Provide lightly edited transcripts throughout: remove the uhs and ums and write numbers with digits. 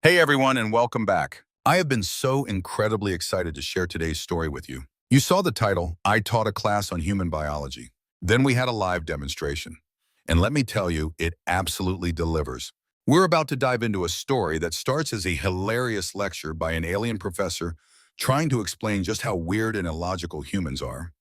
Hey everyone, and welcome back. I have been so incredibly excited to share today's story with you. You saw the title, I taught a class on human biology. Then we had a live demonstration. And let me tell you, it absolutely delivers. We're about to dive into a story that starts as a hilarious lecture by an alien professor trying to explain just how weird and illogical humans are.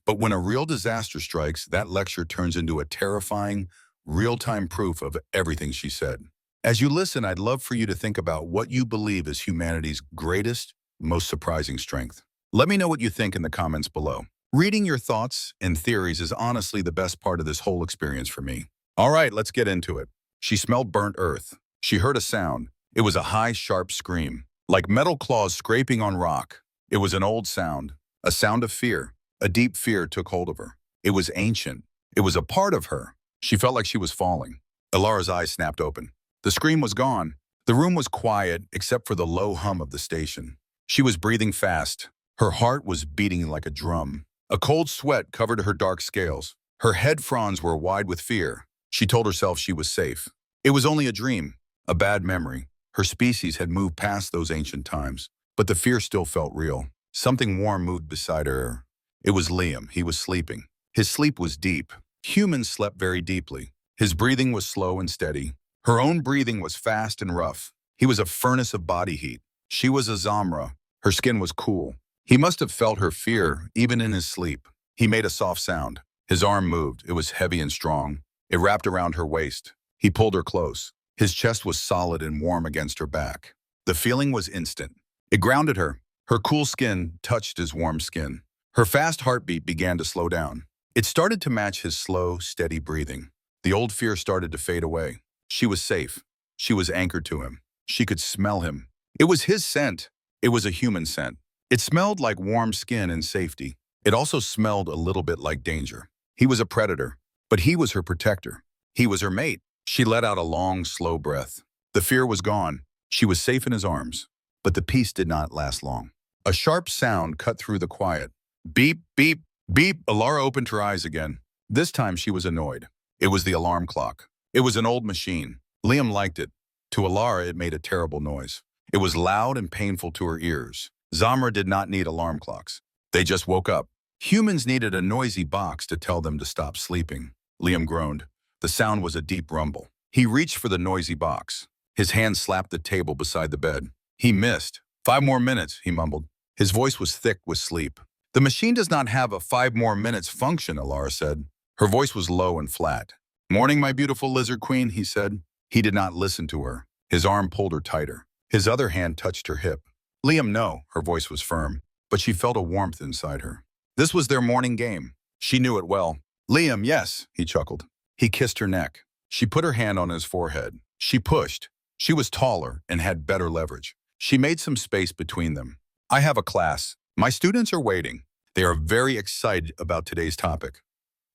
But when a real disaster strikes, that lecture turns into a terrifying, real-time proof of everything she said. As you listen, I'd love for you to think about what you believe is humanity's greatest, most surprising strength. Let me know what you think in the comments below. Reading your thoughts and theories is honestly the best part of this whole experience for me. All right, let's get into it. She smelled burnt earth. She heard a sound. It was a high, sharp scream, like metal claws scraping on rock. It was an old sound, a sound of fear. A deep fear took hold of her. It was ancient. It was a part of her. She felt like she was falling. Elara's eyes snapped open. The scream was gone. The room was quiet except for the low hum of the station. She was breathing fast. Her heart was beating like a drum. A cold sweat covered her dark scales. Her head fronds were wide with fear. She told herself she was safe. It was only a dream, a bad memory. Her species had moved past those ancient times, but the fear still felt real. Something warm moved beside her. It was Liam. He was sleeping. His sleep was deep. Humans slept very deeply. His breathing was slow and steady. Her own breathing was fast and rough. He was a furnace of body heat. She was a Zamra. Her skin was cool. He must have felt her fear, even in his sleep. He made a soft sound. His arm moved. It was heavy and strong. It wrapped around her waist. He pulled her close. His chest was solid and warm against her back. The feeling was instant. It grounded her. Her cool skin touched his warm skin. Her fast heartbeat began to slow down. It started to match his slow, steady breathing. The old fear started to fade away. She was safe. She was anchored to him. She could smell him. It was his scent. It was a human scent. It smelled like warm skin and safety. It also smelled a little bit like danger. He was a predator, but he was her protector. He was her mate. She let out a long, slow breath. The fear was gone. She was safe in his arms. But the peace did not last long. A sharp sound cut through the quiet. Beep, beep, beep. Elara opened her eyes again. This time she was annoyed. It was the alarm clock. It was an old machine. Liam liked it. To Elara, it made a terrible noise. It was loud and painful to her ears. Zamra did not need alarm clocks. They just woke up. Humans needed a noisy box to tell them to stop sleeping. Liam groaned. The sound was a deep rumble. He reached for the noisy box. His hand slapped the table beside the bed. He missed. 5 more minutes, he mumbled. His voice was thick with sleep. The machine does not have a 5 more minutes function, Elara said. Her voice was low and flat. Morning, my beautiful lizard queen, he said. He did not listen to her. His arm pulled her tighter. His other hand touched her hip. Liam, no, her voice was firm, but she felt a warmth inside her. This was their morning game. She knew it well. Liam, yes, he chuckled. He kissed her neck. She put her hand on his forehead. She pushed. She was taller and had better leverage. She made some space between them. I have a class. My students are waiting. They are very excited about today's topic.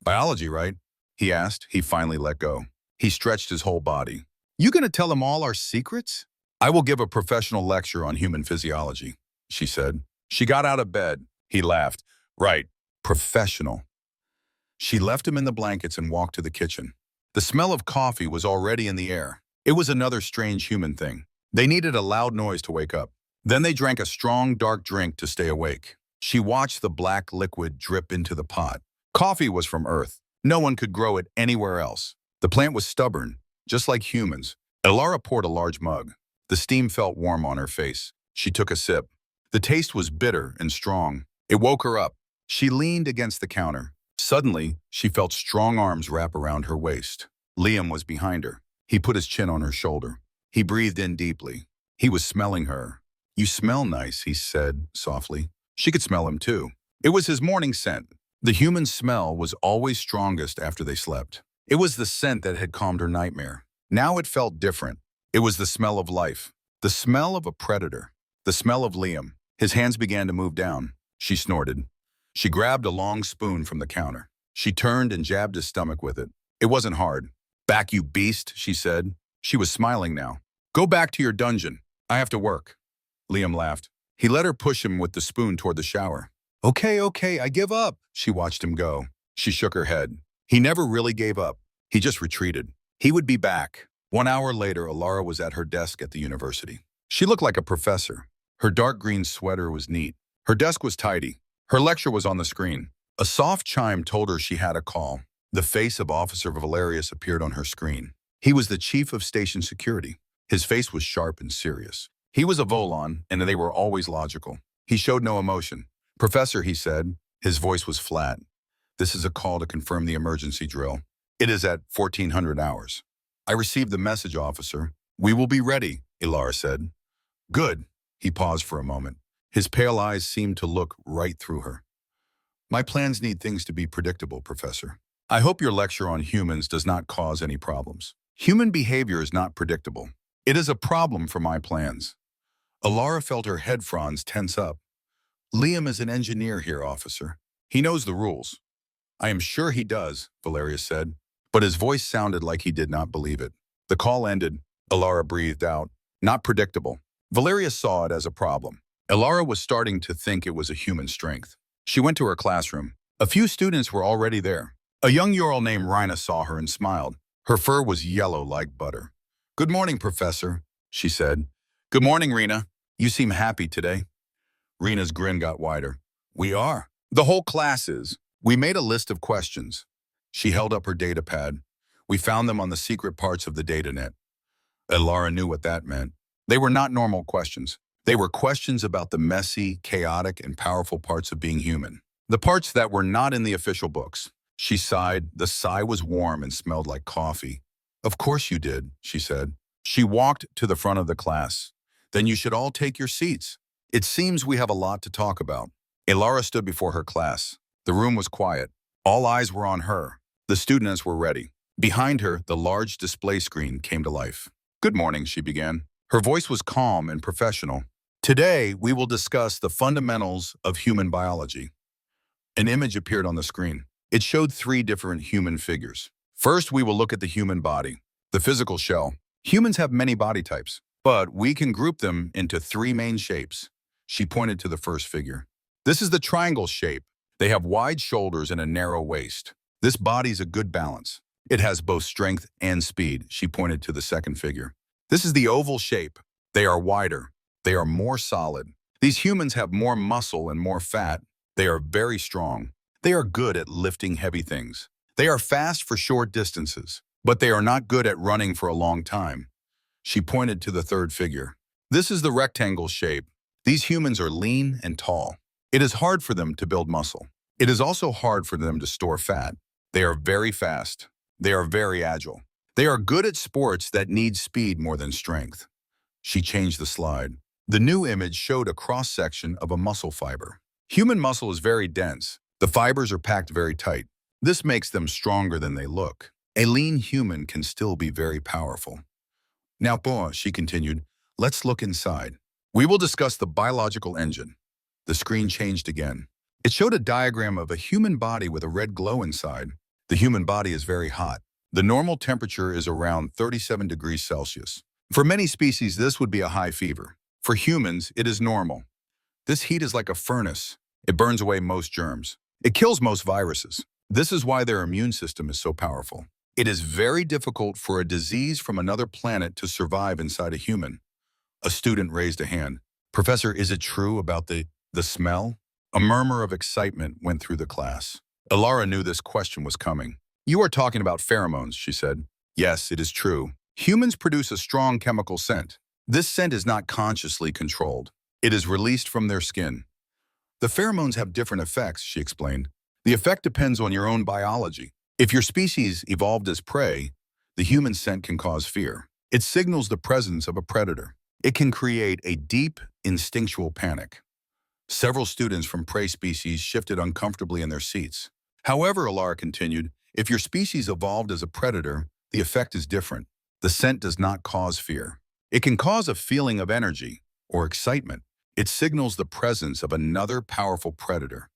Biology, right? He asked. He finally let go. He stretched his whole body. You gonna tell them all our secrets? I will give a professional lecture on human physiology, she said. She got out of bed. He laughed. Right, professional. She left him in the blankets and walked to the kitchen. The smell of coffee was already in the air. It was another strange human thing. They needed a loud noise to wake up. Then they drank a strong, dark drink to stay awake. She watched the black liquid drip into the pot. Coffee was from Earth. No one could grow it anywhere else. The plant was stubborn, just like humans. Elara poured a large mug. The steam felt warm on her face. She took a sip. The taste was bitter and strong. It woke her up. She leaned against the counter. Suddenly, she felt strong arms wrap around her waist. Liam was behind her. He put his chin on her shoulder. He breathed in deeply. He was smelling her. You smell nice, he said softly. She could smell him too. It was his morning scent. The human smell was always strongest after they slept. It was the scent that had calmed her nightmare. Now it felt different. It was the smell of life. The smell of a predator. The smell of Liam. His hands began to move down. She snorted. She grabbed a long spoon from the counter. She turned and jabbed his stomach with it. It wasn't hard. Back, you beast, she said. She was smiling now. Go back to your dungeon. I have to work. Liam laughed. He let her push him with the spoon toward the shower. Okay, I give up. She watched him go. She shook her head. He never really gave up. He just retreated. He would be back. 1 hour later, Elara was at her desk at the university. She looked like a professor. Her dark green sweater was neat. Her desk was tidy. Her lecture was on the screen. A soft chime told her she had a call. The face of Officer Valerius appeared on her screen. He was the chief of station security. His face was sharp and serious. He was a Volon, and they were always logical. He showed no emotion. "Professor," he said. His voice was flat. "This is a call to confirm the emergency drill. It is at 1400 hours. I received the message, officer. We will be ready," Elara said. "Good." He paused for a moment. His pale eyes seemed to look right through her. "My plans need things to be predictable, Professor. I hope your lecture on humans does not cause any problems. Human behavior is not predictable. It is a problem for my plans." Elara felt her head fronds tense up. "Liam is an engineer here, officer. He knows the rules." "I am sure he does," Valerius said, but his voice sounded like he did not believe it. The call ended. Elara breathed out. Not predictable. Valerius saw it as a problem. Elara was starting to think it was a human strength. She went to her classroom. A few students were already there. A young Ural named Rina saw her and smiled. Her fur was yellow like butter. "Good morning, Professor," she said. "Good morning, Rina. You seem happy today." Rina's grin got wider. "We are. The whole class is. We made a list of questions." She held up her data pad. "We found them on the secret parts of the data net." Elara knew what that meant. They were not normal questions. They were questions about the messy, chaotic, and powerful parts of being human. The parts that were not in the official books. She sighed. The sigh was warm and smelled like coffee. "Of course you did," she said. She walked to the front of the class. "Then you should all take your seats. It seems we have a lot to talk about." Elara stood before her class. The room was quiet. All eyes were on her. The students were ready. Behind her, the large display screen came to life. "Good morning," she began. Her voice was calm and professional. "Today, we will discuss the fundamentals of human biology." An image appeared on the screen. It showed 3 different human figures. First, we will look at the human body, the physical shell. Humans have many body types, but we can group them into 3 main shapes. She pointed to the first figure. This is the triangle shape. They have wide shoulders and a narrow waist. This body's a good balance. It has both strength and speed. She pointed to the second figure. This is the oval shape. They are wider. They are more solid. These humans have more muscle and more fat. They are very strong. They are good at lifting heavy things. They are fast for short distances, but they are not good at running for a long time. She pointed to the third figure. This is the rectangle shape. These humans are lean and tall. It is hard for them to build muscle. It is also hard for them to store fat. They are very fast. They are very agile. They are good at sports that need speed more than strength. She changed the slide. The new image showed a cross-section of a muscle fiber. Human muscle is very dense. The fibers are packed very tight. This makes them stronger than they look. A lean human can still be very powerful. "Now, she continued, let's look inside. We will discuss the biological engine." The screen changed again. It showed a diagram of a human body with a red glow inside. The human body is very hot. The normal temperature is around 37 degrees Celsius. For many species, this would be a high fever. For humans, it is normal. This heat is like a furnace. It burns away most germs. It kills most viruses. This is why their immune system is so powerful. It is very difficult for a disease from another planet to survive inside a human. A student raised a hand. "Professor, is it true about the smell?" A murmur of excitement went through the class. Elara knew this question was coming. "You are talking about pheromones," she said. "Yes, it is true. Humans produce a strong chemical scent. This scent is not consciously controlled. It is released from their skin. The pheromones have different effects," she explained. "The effect depends on your own biology. If your species evolved as prey, the human scent can cause fear. It signals the presence of a predator. It can create a deep, instinctual panic." Several students from prey species shifted uncomfortably in their seats. "However," Elara continued, "if your species evolved as a predator, the effect is different. The scent does not cause fear. It can cause a feeling of energy or excitement. It signals the presence of another powerful predator."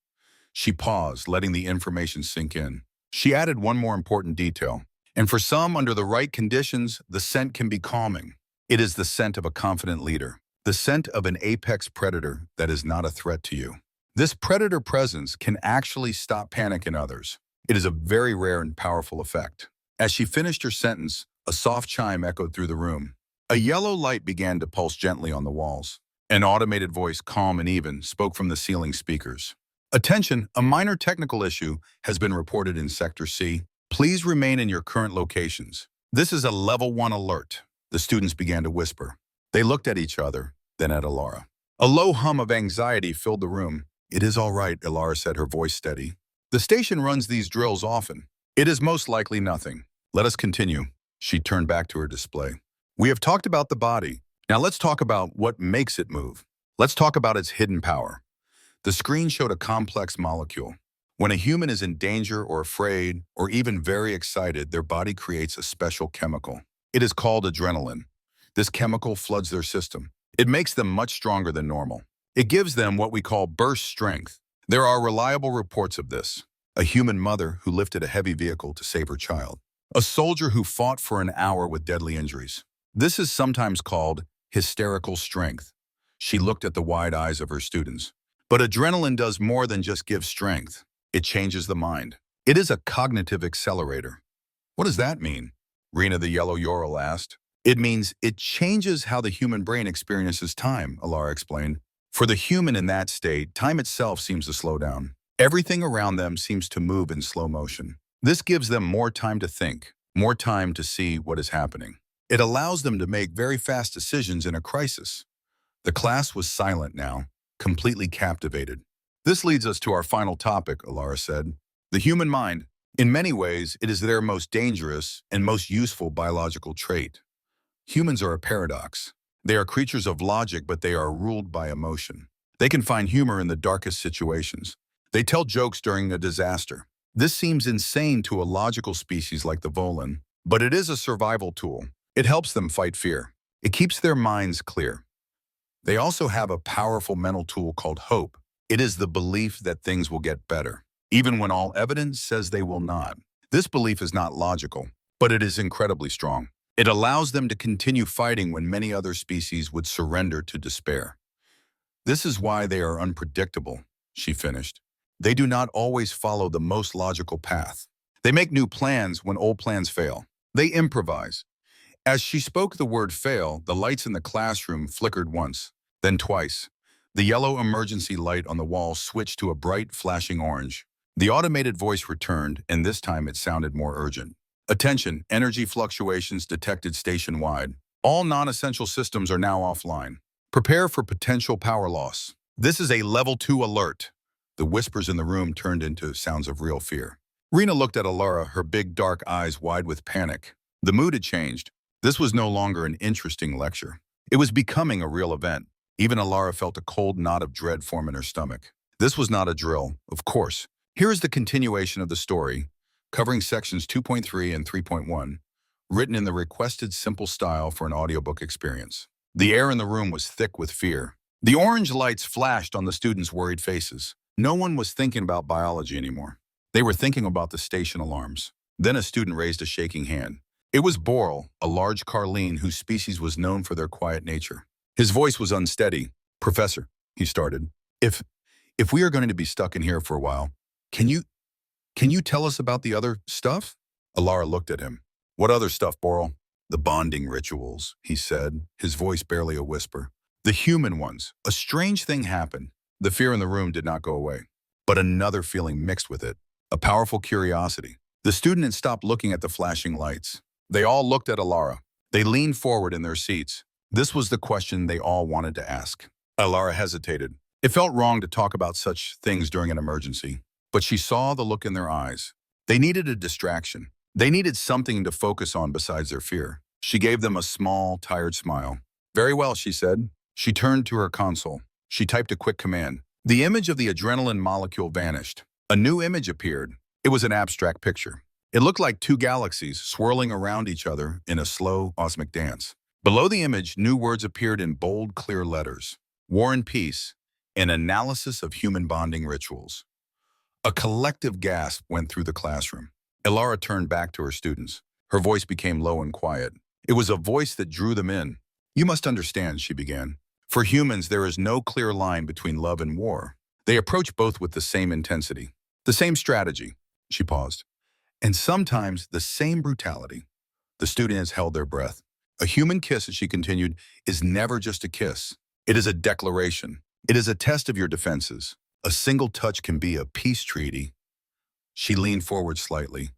She paused, letting the information sink in. She added one more important detail. "And for some, under the right conditions, the scent can be calming. It is the scent of a confident leader. The scent of an apex predator that is not a threat to you. This predator presence can actually stop panic in others. It is a very rare and powerful effect." As she finished her sentence, A soft chime echoed through the room. A yellow light began to pulse gently on the walls. An automated voice, calm and even, spoke from the ceiling speakers. Attention, a minor technical issue has been reported in Sector C. Please remain in your current locations. This is a Level 1 alert. The students began to whisper. They looked at each other, then at Elara. A low hum of anxiety filled the room. It is all right, Elara said, her voice steady. The station runs these drills often. It is most likely nothing. Let us continue. She turned back to her display. We have talked about the body. Now let's talk about what makes it move. Let's talk about its hidden power. The screen showed a complex molecule. When a human is in danger or afraid or even very excited, their body creates a special chemical. It is called adrenaline. This chemical floods their system. It makes them much stronger than normal. It gives them what we call burst strength. There are reliable reports of this. A human mother who lifted a heavy vehicle to save her child. A soldier who fought for an hour with deadly injuries. This is sometimes called hysterical strength. She looked at the wide eyes of her students. But adrenaline does more than just give strength. It changes the mind. It is a cognitive accelerator. What does that mean? Rena the yellow Ural asked. It means it changes how the human brain experiences time, Elara explained. For the human in that state, time itself seems to slow down. Everything around them seems to move in slow motion. This gives them more time to think, more time to see what is happening. It allows them to make very fast decisions in a crisis. The class was silent now, completely captivated. This leads us to our final topic, Elara said. The human mind. In many ways, it is their most dangerous and most useful biological trait. Humans are a paradox. They are creatures of logic, but they are ruled by emotion. They can find humor in the darkest situations. They tell jokes during a disaster. This seems insane to a logical species like the volan, but it is a survival tool. It helps them fight fear. It keeps their minds clear. They also have a powerful mental tool called hope. It is the belief that things will get better, even when all evidence says they will not. This belief is not logical, but it is incredibly strong. It allows them to continue fighting when many other species would surrender to despair. This is why they are unpredictable, she finished. They do not always follow the most logical path. They make new plans when old plans fail. They improvise. As she spoke the word fail, the lights in the classroom flickered once, then twice. The yellow emergency light on the wall switched to a bright, flashing orange. The automated voice returned, and this time it sounded more urgent. Attention, energy fluctuations detected station-wide. All non-essential systems are now offline. Prepare for potential power loss. This is a Level 2 alert. The whispers in the room turned into sounds of real fear. Rena looked at Elara, her big dark eyes wide with panic. The mood had changed. This was no longer an interesting lecture. It was becoming a real event. Even Elara felt a cold knot of dread form in her stomach. This was not a drill, of course. Here is the continuation of the story, covering sections 2.3 and 3.1, written in the requested simple style for an audiobook experience. The air in the room was thick with fear. The orange lights flashed on the students' worried faces. No one was thinking about biology anymore. They were thinking about the station alarms. Then a student raised a shaking hand. It was Boral, a large Carline whose species was known for their quiet nature. His voice was unsteady. Professor, he started, if we are going to be stuck in here for a while, can you tell us about the other stuff? Elara looked at him. What other stuff, Boral? The bonding rituals, he said, his voice barely a whisper. The human ones. A strange thing happened. The fear in the room did not go away, but another feeling mixed with it, a powerful curiosity. The student had stopped looking at the flashing lights. They all looked at Elara. They leaned forward in their seats. This was the question they all wanted to ask. Elara hesitated. It felt wrong to talk about such things during an emergency, but she saw the look in their eyes. They needed a distraction. They needed something to focus on besides their fear. She gave them a small, tired smile. Very well, she said. She turned to her console. She typed a quick command. The image of the adrenaline molecule vanished. A new image appeared. It was an abstract picture. It looked like two galaxies swirling around each other in a slow, cosmic dance. Below the image, new words appeared in bold, clear letters. War and Peace, an analysis of human bonding rituals. A collective gasp went through the classroom. Elara turned back to her students. Her voice became low and quiet. It was a voice that drew them in. You must understand, she began. For humans, there is no clear line between love and war. They approach both with the same intensity, the same strategy. She paused. And sometimes the same brutality. The students held their breath. A human kiss, as she continued, is never just a kiss. It is a declaration. It is a test of your defenses. A single touch can be a peace treaty. She leaned forward slightly.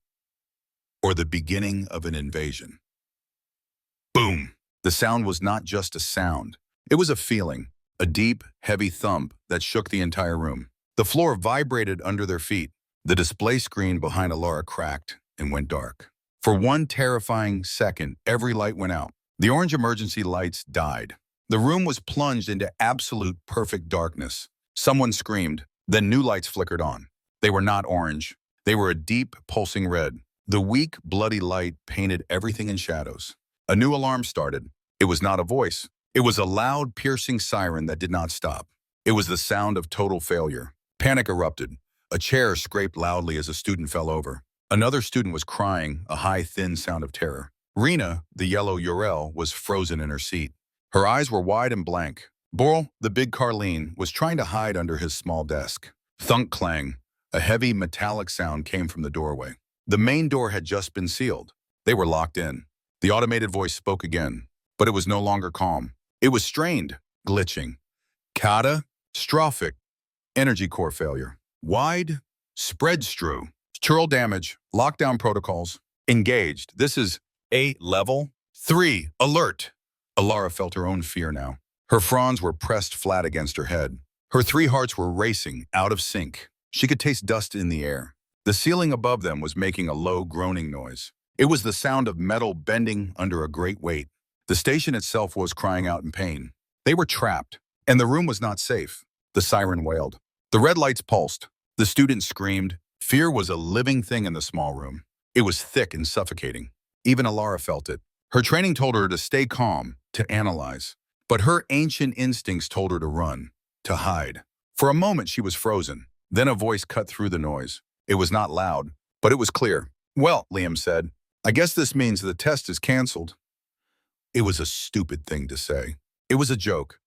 Or the beginning of an invasion. Boom! The sound was not just a sound. It was a feeling, a deep, heavy thump that shook the entire room. The floor vibrated under their feet. The display screen behind Elara cracked and went dark. For one terrifying second, every light went out. The orange emergency lights died. The room was plunged into absolute perfect darkness. Someone screamed, then new lights flickered on. They were not orange. They were a deep, pulsing red. The weak, bloody light painted everything in shadows. A new alarm started. It was not a voice. It was a loud, piercing siren that did not stop. It was the sound of total failure. Panic erupted. A chair scraped loudly as a student fell over. Another student was crying, a high, thin sound of terror. Rena, the yellow Urel, was frozen in her seat. Her eyes were wide and blank. Boral, the big Carleen, was trying to hide under his small desk. Thunk clang. A heavy, metallic sound came from the doorway. The main door had just been sealed. They were locked in. The automated voice spoke again, but it was no longer calm. It was strained, glitching. Catastrophic. Energy core failure. Wide. Spread strew. Structural damage. Lockdown protocols. Engaged. This is A level. 3. Alert. Elara felt her own fear now. Her fronds were pressed flat against her head. Her 3 hearts were racing, out of sync. She could taste dust in the air. The ceiling above them was making a low, groaning noise. It was the sound of metal bending under a great weight. The station itself was crying out in pain. They were trapped, and the room was not safe. The siren wailed. The red lights pulsed. The students screamed. Fear was a living thing in the small room. It was thick and suffocating. Even Elara felt it. Her training told her to stay calm, to analyze. But her ancient instincts told her to run, to hide. For a moment, she was frozen. Then a voice cut through the noise. It was not loud, but it was clear. "Well," Liam said, "I guess this means the test is canceled." It was a stupid thing to say. It was a joke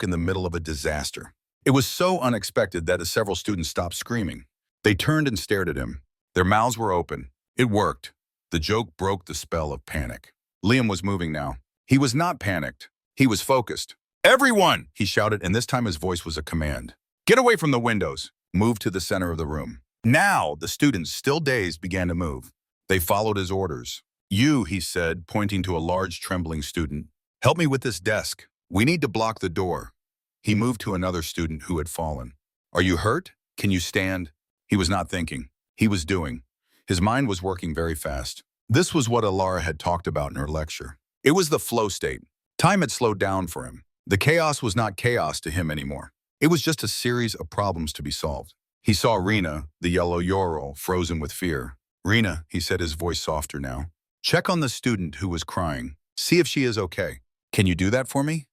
in the middle of a disaster. It was so unexpected that several students stopped screaming. They turned and stared at him. Their mouths were open. It worked. The joke broke the spell of panic. Liam was moving now. He was not panicked. He was focused. "Everyone!" he shouted, and this time his voice was a command. "Get away from the windows. Move to the center of the room." Now, the students, still dazed, began to move. They followed his orders. "You," he said, pointing to a large, trembling student, "help me with this desk. We need to block the door." He moved to another student who had fallen. "Are you hurt? Can you stand?" He was not thinking. He was doing. His mind was working very fast. This was what Elara had talked about in her lecture. It was the flow state. Time had slowed down for him. The chaos was not chaos to him anymore. It was just a series of problems to be solved. He saw Rena, the yellow Ural, frozen with fear. "Rena," he said, his voice softer now, "check on the student who was crying. See if she is okay. Can you do that for me?"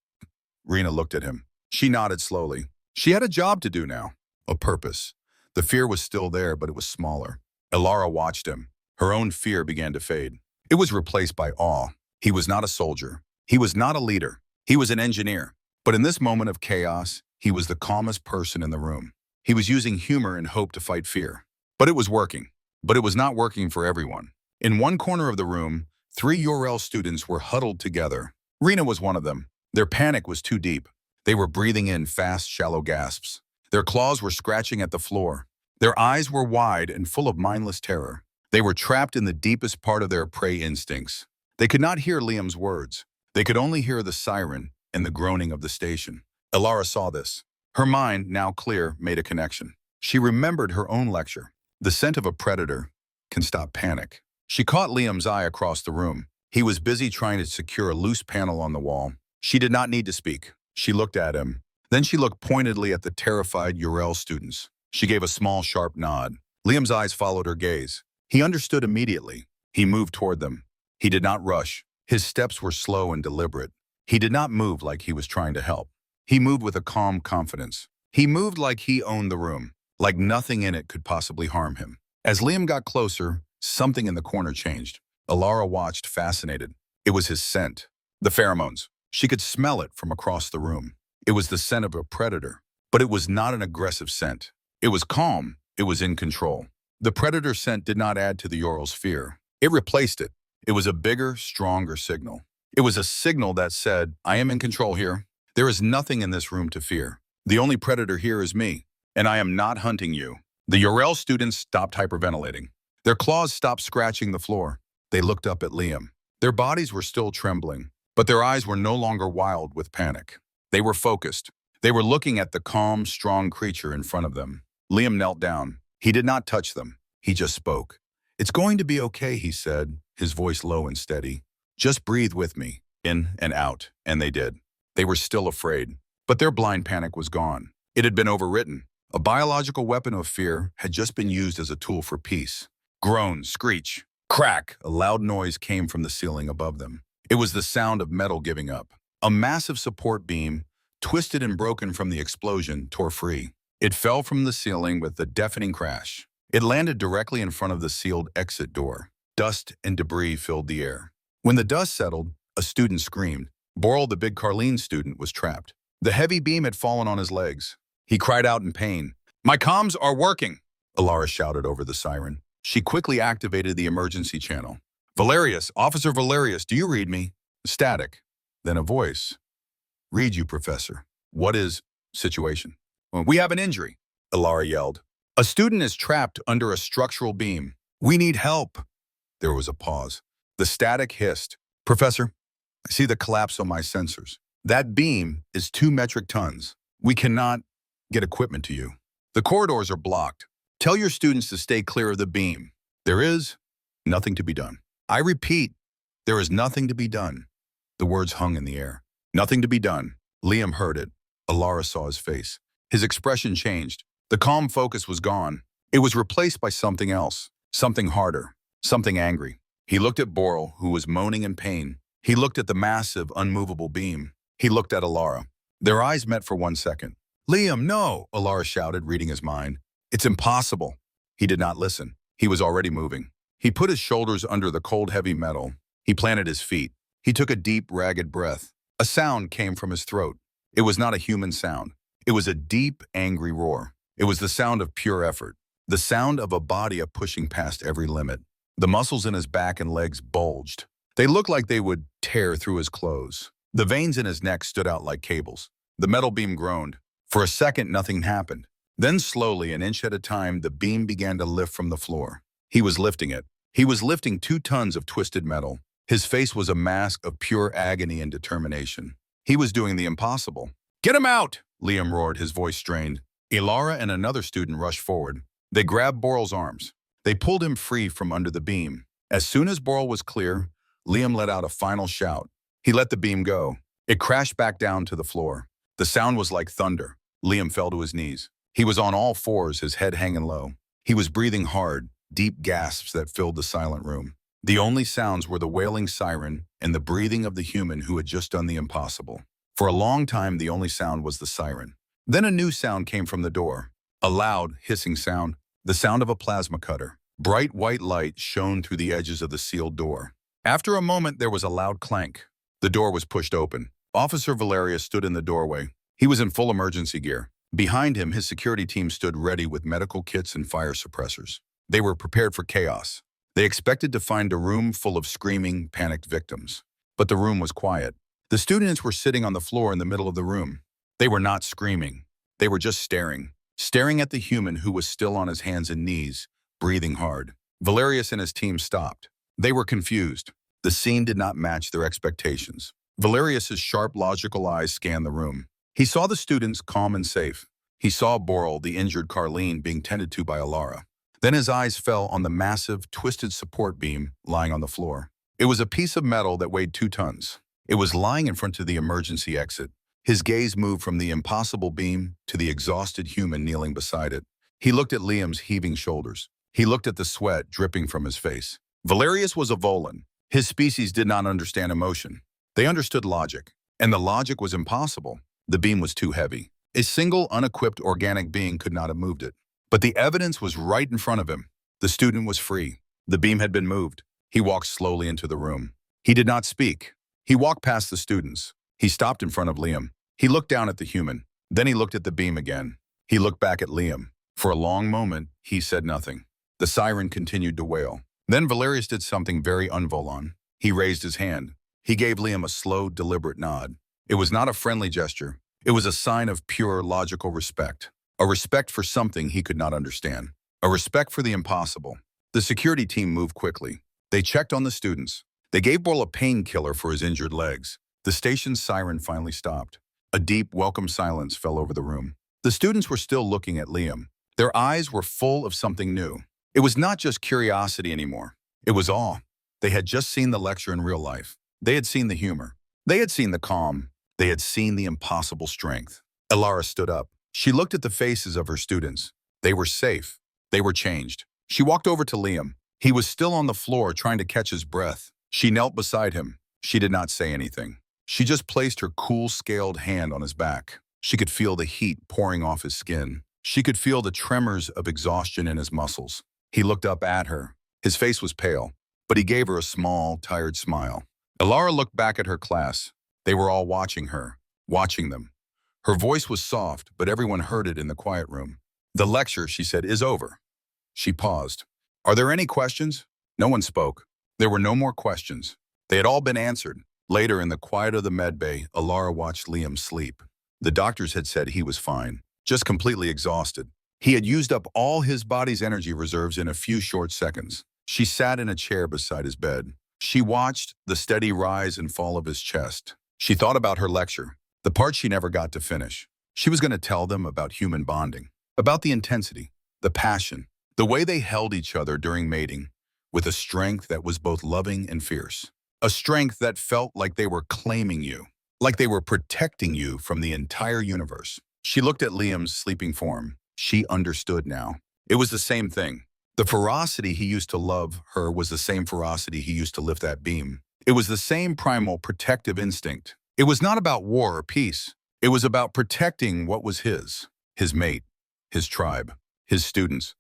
Rena looked at him. She nodded slowly. She had a job to do now, a purpose. The fear was still there, but it was smaller. Elara watched him. Her own fear began to fade. It was replaced by awe. He was not a soldier. He was not a leader. He was an engineer. But in this moment of chaos, he was the calmest person in the room. He was using humor and hope to fight fear. But it was working. But it was not working for everyone. In one corner of the room, 3 Urel students were huddled together. Rena was one of them. Their panic was too deep. They were breathing in fast, shallow gasps. Their claws were scratching at the floor. Their eyes were wide and full of mindless terror. They were trapped in the deepest part of their prey instincts. They could not hear Liam's words. They could only hear the siren and the groaning of the station. Elara saw this. Her mind, now clear, made a connection. She remembered her own lecture. The scent of a predator can stop panic. She caught Liam's eye across the room. He was busy trying to secure a loose panel on the wall. She did not need to speak. She looked at him. Then she looked pointedly at the terrified Urel students. She gave a small, sharp nod. Liam's eyes followed her gaze. He understood immediately. He moved toward them. He did not rush. His steps were slow and deliberate. He did not move like he was trying to help. He moved with a calm confidence. He moved like he owned the room, like nothing in it could possibly harm him. As Liam got closer, something in the corner changed. Elara watched, fascinated. It was his scent. The pheromones. She could smell it from across the room. It was the scent of a predator, but it was not an aggressive scent. It was calm. It was in control. The predator scent did not add to the Ural's fear. It replaced it. It was a bigger, stronger signal. It was a signal that said, I am in control here. There is nothing in this room to fear. The only predator here is me, and I am not hunting you. The Urel students stopped hyperventilating. Their claws stopped scratching the floor. They looked up at Liam. Their bodies were still trembling, but their eyes were no longer wild with panic. They were focused. They were looking at the calm, strong creature in front of them. Liam knelt down. He did not touch them. He just spoke. It's going to be okay, he said, his voice low and steady. Just breathe with me, in and out, and they did. They were still afraid, but their blind panic was gone. It had been overwritten. A biological weapon of fear had just been used as a tool for peace. Groan, screech, crack, a loud noise came from the ceiling above them. It was the sound of metal giving up. A massive support beam, twisted and broken from the explosion, tore free. It fell from the ceiling with a deafening crash. It landed directly in front of the sealed exit door. Dust and debris filled the air. When the dust settled, a student screamed. Boral, the big Carlene student, was trapped. The heavy beam had fallen on his legs. He cried out in pain. My comms are working, Elara shouted over the siren. She quickly activated the emergency channel. Valerius, Officer Valerius, do you read me? Static. Then a voice. Read you, Professor. What is situation? We have an injury, Elara yelled. A student is trapped under a structural beam. We need help. There was a pause. The static hissed. Professor, I see the collapse on my sensors. That beam is 2 metric tons. We cannot get equipment to you. The corridors are blocked. Tell your students to stay clear of the beam. There is nothing to be done. I repeat, there is nothing to be done. The words hung in the air. Nothing to be done. Liam heard it. Elara saw his face. His expression changed. The calm focus was gone. It was replaced by something else, something harder, something angry. He looked at Boral, who was moaning in pain. He looked at the massive, unmovable beam. He looked at Elara. Their eyes met for 1 second. Liam, no, Elara shouted, reading his mind. It's impossible. He did not listen. He was already moving. He put his shoulders under the cold, heavy metal. He planted his feet. He took a deep, ragged breath. A sound came from his throat. It was not a human sound. It was a deep, angry roar. It was the sound of pure effort. The sound of a body pushing past every limit. The muscles in his back and legs bulged. They looked like they would tear through his clothes. The veins in his neck stood out like cables. The metal beam groaned. For a second, nothing happened. Then slowly, an inch at a time, the beam began to lift from the floor. He was lifting it. He was lifting 2 tons of twisted metal. His face was a mask of pure agony and determination. He was doing the impossible. Get him out! Liam roared, his voice strained. Elara and another student rushed forward. They grabbed Boral's arms. They pulled him free from under the beam. As soon as Boral was clear, Liam let out a final shout. He let the beam go. It crashed back down to the floor. The sound was like thunder. Liam fell to his knees. He was on all fours, his head hanging low. He was breathing hard, deep gasps that filled the silent room. The only sounds were the wailing siren and the breathing of the human who had just done the impossible. For a long time, the only sound was the siren. Then a new sound came from the door. A loud, hissing sound, the sound of a plasma cutter. Bright white light shone through the edges of the sealed door. After a moment, there was a loud clank. The door was pushed open. Officer Valerius stood in the doorway. He was in full emergency gear. Behind him, his security team stood ready with medical kits and fire suppressors. They were prepared for chaos. They expected to find a room full of screaming, panicked victims. But the room was quiet. The students were sitting on the floor in the middle of the room. They were not screaming. They were just staring at the human who was still on his hands and knees, breathing hard. Valerius and his team stopped. They were confused. The scene did not match their expectations. Valerius's sharp, logical eyes scanned the room. He saw the students calm and safe. He saw Boral, the injured Carlene, being tended to by Elara. Then his eyes fell on the massive, twisted support beam lying on the floor. It was a piece of metal that weighed 2 tons. It was lying in front of the emergency exit. His gaze moved from the impossible beam to the exhausted human kneeling beside it. He looked at Liam's heaving shoulders. He looked at the sweat dripping from his face. Valerius was a Volan. His species did not understand emotion. They understood logic, and the logic was impossible. The beam was too heavy. A single, unequipped organic being could not have moved it. But the evidence was right in front of him. The student was free. The beam had been moved. He walked slowly into the room. He did not speak. He walked past the students. He stopped in front of Liam. He looked down at the human. Then he looked at the beam again. He looked back at Liam. For a long moment, he said nothing. The siren continued to wail. Then Valerius did something very unvolan. He raised his hand. He gave Liam a slow, deliberate nod. It was not a friendly gesture. It was a sign of pure, logical respect. A respect for something he could not understand. A respect for the impossible. The security team moved quickly. They checked on the students. They gave Boyle a painkiller for his injured legs. The station's siren finally stopped. A deep, welcome silence fell over the room. The students were still looking at Liam. Their eyes were full of something new. It was not just curiosity anymore. It was awe. They had just seen the lecture in real life. They had seen the humor. They had seen the calm. They had seen the impossible strength. Elara stood up. She looked at the faces of her students. They were safe. They were changed. She walked over to Liam. He was still on the floor trying to catch his breath. She knelt beside him. She did not say anything. She just placed her cool, scaled hand on his back. She could feel the heat pouring off his skin. She could feel the tremors of exhaustion in his muscles. He looked up at her. His face was pale, but he gave her a small, tired smile. Elara looked back at her class. They were all watching her, watching them. Her voice was soft, but everyone heard it in the quiet room. "The lecture," she said, "is over." She paused. "Are there any questions?" No one spoke. There were no more questions. They had all been answered. Later, in the quiet of the med bay, Elara watched Liam sleep. The doctors had said he was fine, just completely exhausted. He had used up all his body's energy reserves in a few short seconds. She sat in a chair beside his bed. She watched the steady rise and fall of his chest. She thought about her lecture, the part she never got to finish. She was going to tell them about human bonding, about the intensity, the passion, the way they held each other during mating, with a strength that was both loving and fierce. A strength that felt like they were claiming you, like they were protecting you from the entire universe. She looked at Liam's sleeping form. She understood now. It was the same thing. The ferocity he used to love her was the same ferocity he used to lift that beam. It was the same primal protective instinct. It was not about war or peace. It was about protecting what was his mate, his tribe, his students.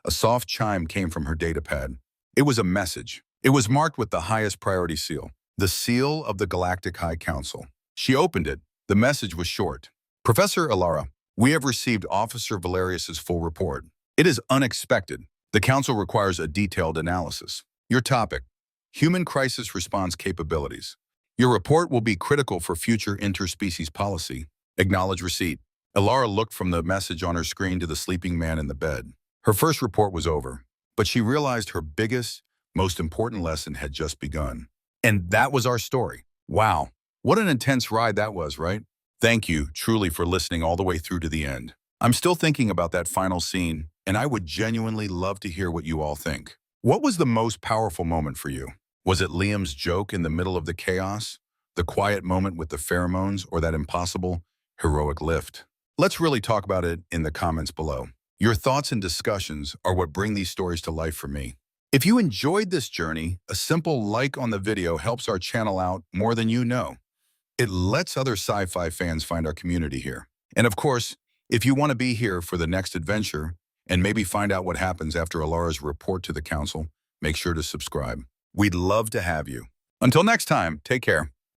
A soft chime came from her datapad. It was a message. It was marked with the highest priority seal, the seal of the Galactic High Council. She opened it. The message was short. "Professor Elara, we have received Officer Valerius's full report. It is unexpected. The Council requires a detailed analysis. Your topic, human crisis response capabilities. Your report will be critical for future interspecies policy. Acknowledge receipt." Elara looked from the message on her screen to the sleeping man in the bed. Her first report was over, but she realized her biggest, most important lesson had just begun. And that was our story. Wow, what an intense ride that was, right? Thank you, truly, for listening all the way through to the end. I'm still thinking about that final scene, and I would genuinely love to hear what you all think. What was the most powerful moment for you? Was it Liam's joke in the middle of the chaos? The quiet moment with the pheromones, or that impossible, heroic lift? Let's really talk about it in the comments below. Your thoughts and discussions are what bring these stories to life for me. If you enjoyed this journey, a simple like on the video helps our channel out more than you know. It lets other sci-fi fans find our community here. And of course, if you want to be here for the next adventure and maybe find out what happens after Elara's report to the council, make sure to subscribe. We'd love to have you. Until next time, take care.